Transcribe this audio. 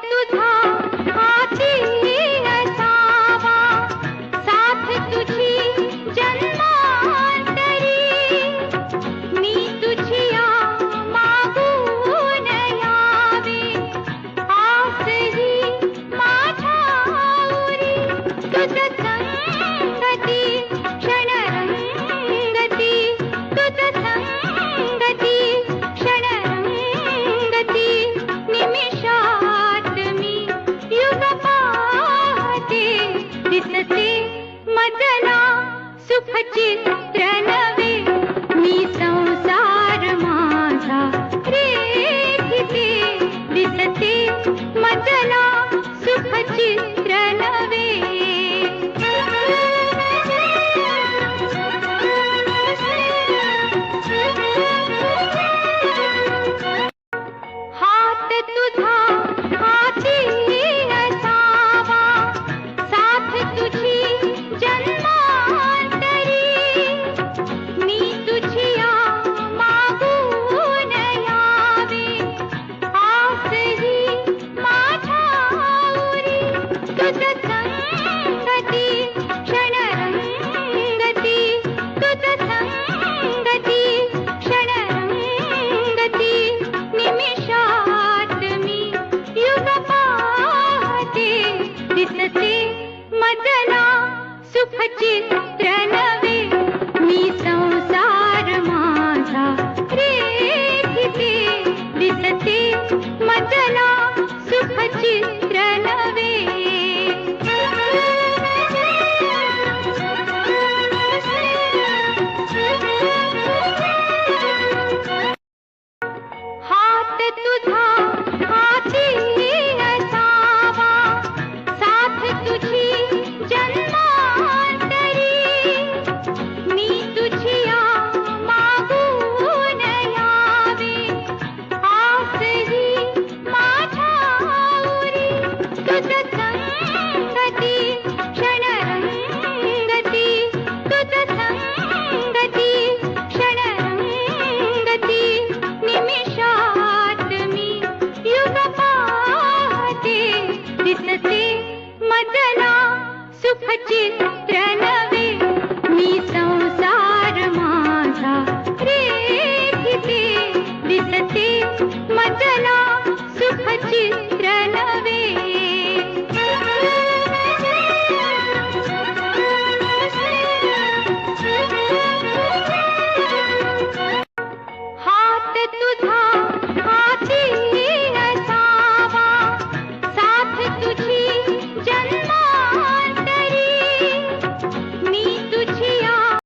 तुझा हाती असावा, साथ तुझी जन्मांतरी, मी तुझिया मागून यावे, आस ही माझ्या उरी, तुझ संगती क्षणरंगती, तुझ संगती क्षणरंगती, निमिषात मी युग पाहते, दिसते मजला सुखचित्र नवे, मी संसार माझा रेखिते, दिसते मजला सुखचित्र नवे. हात तुझा हाती असावा, साथ तुझी जन्मांतरी, मी तुझिया मागून यावे, आस ही माझ्या उरी, तुझ संगती क्षणरंगती, तुझ संगती क्षणरंगती, निमिषात मी युग पाहते, दिसते मजला सुखचित्र नवे, मी संसार माझा रेखिते, दिसते मजला सुखचित्र नवे. हात तुझा हाती असावा, साथ तुझी जन्मांतरी, मी तुझिया मागून यावे, आस ही माझ्या उरी, तुझ संगती क्षणरंगती, तुझ संगती क्षणरंगती, निमिषात मी युग पाहते, दिसते मजला सुखचित्र